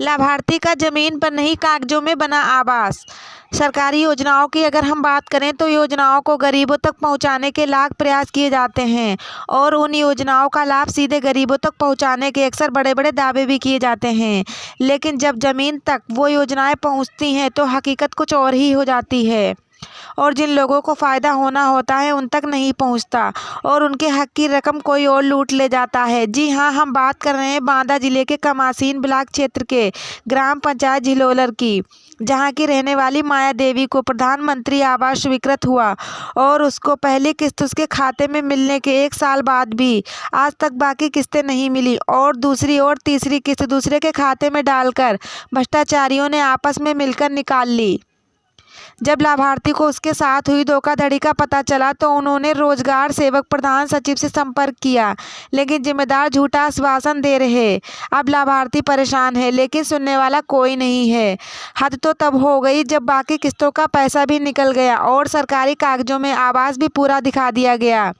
लाभार्थी का जमीन पर नहीं कागजों में बना आवास। सरकारी योजनाओं की अगर हम बात करें तो योजनाओं को गरीबों तक पहुंचाने के लाख प्रयास किए जाते हैं और उन योजनाओं का लाभ सीधे गरीबों तक पहुंचाने के अक्सर बड़े बड़े दावे भी किए जाते हैं, लेकिन जब ज़मीन तक वो योजनाएं पहुंचती हैं तो हकीकत कुछ और ही हो जाती है और जिन लोगों को फ़ायदा होना होता है उन तक नहीं पहुंचता और उनके हक की रकम कोई और लूट ले जाता है। जी हाँ, हम बात कर रहे हैं बांदा जिले के कमासीन ब्लॉक क्षेत्र के ग्राम पंचायत झिलोलर की, जहां की रहने वाली माया देवी को प्रधानमंत्री आवास स्वीकृत हुआ और उसको पहली किस्त उसके खाते में मिलने के 1 साल बाद भी आज तक बाकी किस्तें नहीं मिली और दूसरी और तीसरी किस्त दूसरे के खाते में डालकर भ्रष्टाचारियों ने आपस में मिलकर निकाल ली। जब लाभार्थी को उसके साथ हुई धोखाधड़ी का पता चला तो उन्होंने रोजगार सेवक प्रधान सचिव से संपर्क किया, लेकिन जिम्मेदार झूठा आश्वासन दे रहे। अब लाभार्थी परेशान है लेकिन सुनने वाला कोई नहीं है। हद तो तब हो गई जब बाकी किस्तों का पैसा भी निकल गया और सरकारी कागजों में आवास भी पूरा दिखा दिया गया,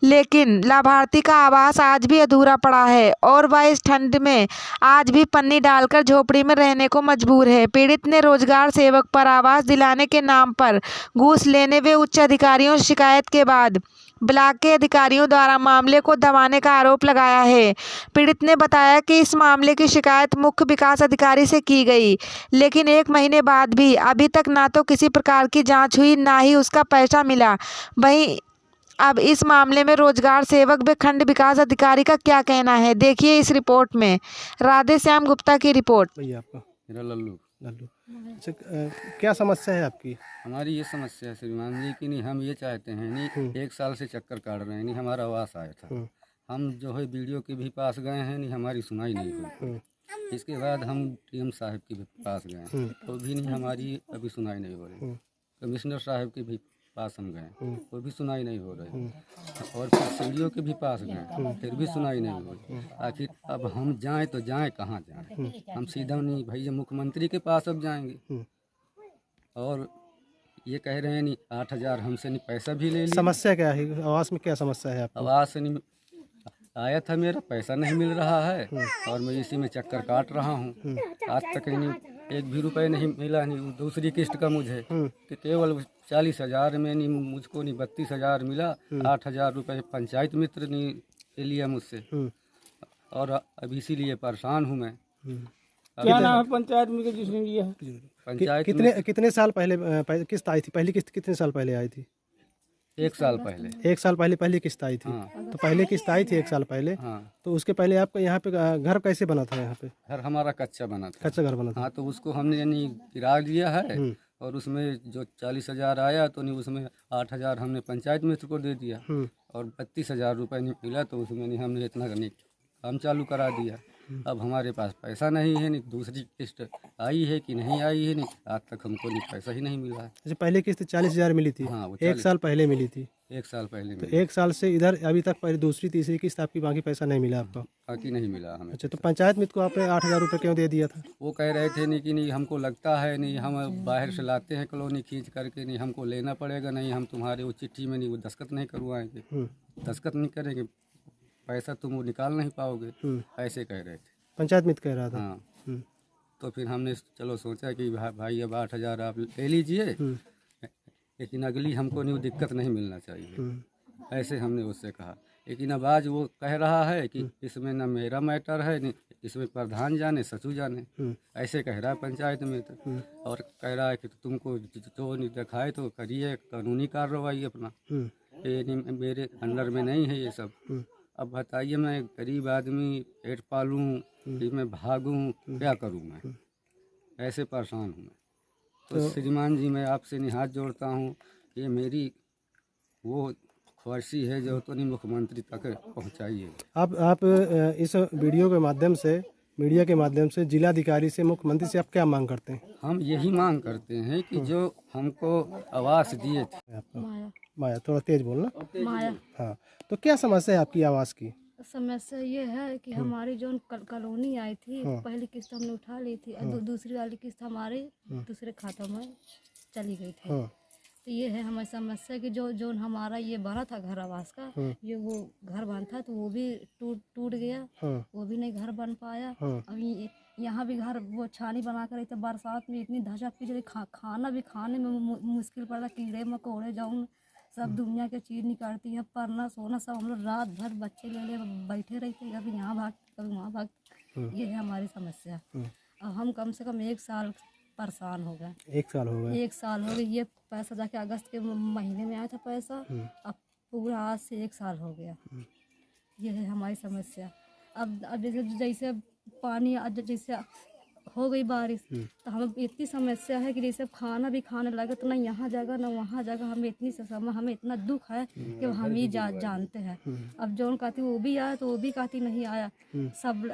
लेकिन लाभार्थी का आवास आज भी अधूरा पड़ा है और वह इस ठंड में आज भी पन्नी डालकर झोपड़ी में रहने को मजबूर है। पीड़ित ने रोजगार सेवक पर आवास दिलाने के नाम पर घूस लेने व उच्च अधिकारियों से शिकायत के बाद ब्लॉक के अधिकारियों द्वारा मामले को दबाने का आरोप लगाया है। पीड़ित ने बताया कि इस मामले की शिकायत मुख्य विकास अधिकारी से की गई, लेकिन 1 महीने बाद भी अभी तक ना तो किसी प्रकार की जांच हुई ना ही उसका पैसा मिला। वहीं अब इस मामले में रोजगार सेवक व खंड विकास अधिकारी का क्या कहना है, देखिए इस रिपोर्ट में। राधे श्याम गुप्ता की रिपोर्ट। भैया आपका? मेरा लल्लू। अच्छा, क्या समस्या है आपकी? हमारी ये समस्या है श्रीमान जी कि नहीं, हम ये चाहते हैं नहीं, 1 साल से चक्कर काट रहे हैं नहीं, हमारा आवास आया था, हम जो है वीडियो के भी पास गए हैं नहीं, हमारी सुनाई नहीं हुई। इसके बाद हम डीएम साहब के भी पास गए तो भी नहीं, हमारी अभी सुनाई नहीं हो रही। कमिश्नर साहब के भी पास हम गए वो भी सुनाई नहीं हो रही और फिर सीडीओ के भी पास गए फिर भी सुनाई नहीं हो रही। आखिर अब हम जाएं तो जाएं कहाँ जाएं? हम सीधा नहीं भैया मुख्यमंत्री के पास अब जाएंगे और ये कह रहे हैं नहीं 8,000 हमसे नहीं पैसा भी ले लिया। समस्या क्या है? आवास में क्या समस्या है आपको? आवास नहीं आया था, मेरा पैसा नहीं मिल रहा है और मैं इसी में चक्कर काट रहा हूँ। आज तक नहीं 1 भी रुपये नहीं मिला, नहीं दूसरी किस्त का मुझे कि केवल 40,000 में नहीं मुझको नहीं 32,000 मिला। 8,000 रुपये पंचायत मित्र ने ले लिया मुझसे और अब इसीलिए परेशान हूँ मैं। क्या नाम है पंचायत मित्र जिसने लिया है? पंचायत कितने साल पहले किस्त आई थी? पहली किस्त कितने साल पहले आई थी? 1 साल पहले। 1 साल पहले पहली किस्त आई थी। तो पहले किस्त आई थी 1 साल पहले। तो उसके पहले आपका यहाँ पे घर कैसे बना था? यहाँ पे घर हमारा कच्चा बना था। कच्चा घर बना था। हाँ, तो उसको हमने यानी किराया दिया है और उसमें जो 40,000 आया तो नहीं उसमें 8,000 हमने पंचायत मित्र को दे दिया और 32,000 रुपये नहीं मिला तो उसमें नहीं हमने इतना नहीं काम चालू करा दिया। अब हमारे पास पैसा नहीं है, नहीं दूसरी किस्त आई है कि नहीं आई है, नहीं आज तक हमको नहीं पैसा ही नहीं मिला है। अच्छा, पहले किस्त 40,000 मिली थी। हाँ, वो 1 साल पहले मिली थी। 1 साल पहले तो 1 साल से इधर अभी तक पहले दूसरी तीसरी किस्त आपकी बाकी पैसा नहीं मिला आपको? बाकी नहीं मिला हमें। अच्छा, तो पंचायत मित्र को आपने 8,000 रुपये क्यों दे दिया था? वो कह रहे थे नहीं कि नहीं हमको लगता है नहीं, हम बाहर से लाते हैं कॉलोनी खींच करके, नहीं हमको लेना पड़ेगा, नहीं हम तुम्हारे वो चिट्ठी में नहीं वो दस्तखत नहीं करवाएंगे, दस्तखत नहीं करेंगे, पैसा तुम वो निकाल नहीं पाओगे, ऐसे कह रहे थे। पंचायत मित्र कह रहा था। हाँ, तो फिर हमने चलो सोचा कि भाई अब 8,000 आप ले लीजिए, लेकिन अगली हमको नहीं दिक्कत नहीं मिलना चाहिए, ऐसे हमने उससे कहा। लेकिन अब आज वो कह रहा है कि इसमें ना मेरा मैटर है, नहीं इसमें प्रधान जाने सचिव जाने, ऐसे कह रहा है पंचायत में तो। और कह रहा है कि तुमको जो नहीं दिखाए तो करिए कानूनी कार्रवाई अपना, ये नहीं मेरे अंडर में नहीं है ये सब। अब बताइए मैं गरीब आदमी पेट पालूं कि मैं भागूं, क्या करूं मैं? ऐसे परेशान हूँ मैं। तो श्रीमान जी मैं आपसे हाथ जोड़ता हूँ, ये मेरी वो ख्वाहिशी है जो तो नहीं मुख्यमंत्री तक पहुँचाइए। आप इस वीडियो के माध्यम से मीडिया के माध्यम से जिलाधिकारी से मुख्यमंत्री से आप क्या मांग करते हैं? हम यही मांग करते हैं कि जो हमको आवास दिए थे। माया, थोड़ा तेज बोलना। माया। हाँ, तो क्या समस्या है आपकी आवास की? समस्या ये है कि हमारी जो कॉलोनी आई थी, पहली किस्त हमने उठा ली थी और दूसरी वाली किस्त हमारे दूसरे खातों में चली गई थी। तो ये है हमारी समस्या कि जो हमारा ये बना था घर आवास का, ये वो घर बना था तो वो भी टूट गया, वो भी नहीं घर बन पाया। अब यहाँ भी घर वो छानी बना कर रही थी, बरसात में इतनी धजा पीछे खाना भी खाने में मुश्किल पड़ रहा, कीड़े मकोड़े जाऊँ सब दुनिया की चीज़ निकालती है, पढ़ना सोना सब हम लोग रात भर बच्चे ले बैठे रहते, कभी यहाँ भागते कभी वहाँ भागते। ये है हमारी समस्या। और हम कम से कम 1 साल परेशान हो गए। 1 साल हो गए? 1 साल हो गए। ये पैसा जाके अगस्त के महीने में आया था पैसा, अब पूरा आज से 1 साल हो गया। ये है हमारी समस्या। अब जैसे पानी जैसे हो गई बारिश तो हमें इतनी समस्या है कि जैसे खाना भी खाने लगे तो ना यहाँ जगह ना वहाँ जगह, हमें इतनी हमें इतना दुख है कि हम ही जानते हैं। अब जौन कहती वो भी आया तो वो भी कहती नहीं आया, सब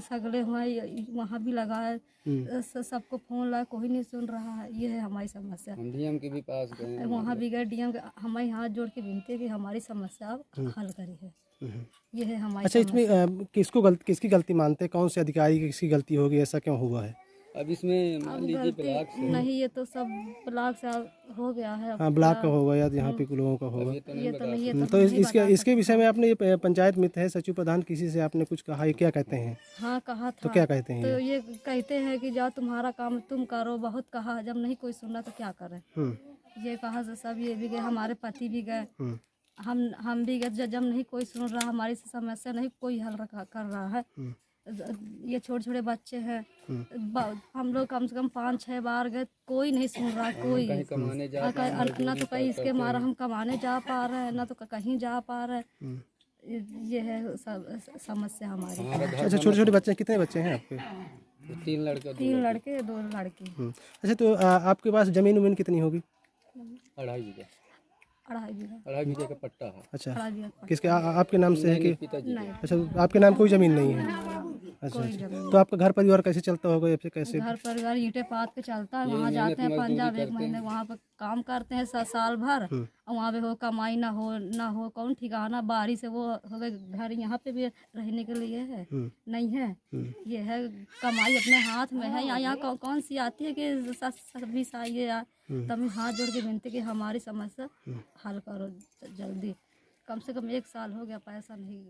सगले हुए वहाँ भी लगाए, सबको फोन लगाए, कोई नहीं सुन रहा है। ये है हमारी समस्या। हम डीएम के भी पास गए, वहाँ भी गए, डीएम हमारे हाथ जोड़ के विनती है कि हमारी समस्या अब हल करी है। ये है हमारी। अच्छा, इसमें किसकी गलती मानते हैं? कौन से अधिकारी की किसकी गलती होगी? ऐसा क्यों हुआ है? अब इसमें मान लीजिए गलती ब्लॉक से नहीं, ये तो सब ब्लॉक से हो गया है। हाँ, ब्लॉक का होगा या यहाँ पे लोगों का होगा। ये तो नहीं, ये तो इसके विषय में आपने ये पंचायत मित्र है सचिव प्रधान, किसी से आपने कुछ कहा? ये क्या कहते हैं? हाँ कहा था। तो क्या कहते हैं? तो ये कहते हैं कि जाओ तुम्हारा काम तुम करो, बहुत कहा, जब नहीं कोई सुना तो क्या करें। ये कहा सब, ये भी गए, हमारे पति भी गए, हम भी गए, जब नहीं कोई सुन रहा, हमारी समस्या नहीं कोई हल कर रहा है। ये छोटे छोटे बच्चे हैं, हम लोग कम से कम 5-6 बार गए, कोई नहीं सुन रहा, कोई कमाने जा ना तो कहीं इसके मारा हम कमाने जा पा रहे हैं, ना तो कहीं जा पा रहे हैं। ये है समस्या हमारी। अच्छा, छोटे छोटे बच्चे, कितने बच्चे हैं आपके? 3 लड़के 3 लड़के 2 लड़की। अच्छा, तो आपके पास जमीन कितनी होगी? 2.5 बीघा। 2.5 बीघे का पट्टा है। अच्छा, 2.5 बीघा। किसके आपके नाम से है कि? पिताजी। अच्छा, आपके नाम कोई जमीन नहीं है? अच्छा, तो आपका घर परिवार कैसे चलता होगा या फिर कैसे? घर परिवार ईंटें पात के चलता है, वहाँ जाते हैं पंजाब 1 महीने, वहाँ पर काम करते हैं साल भर, और वहाँ पे हो कमाई ना हो कौन ठिकाना, बारिश से वो हो गए, घर यहाँ पे भी रहने के लिए है नहीं है। ये है कमाई अपने हाथ में है। यहाँ कौन सी आती है कि सभी आइए यार, तब हाथ जोड़ के विनती कि हमारी समस्या हल करो जल्दी। कम से कम 1 साल हो गया, पैसा नहीं।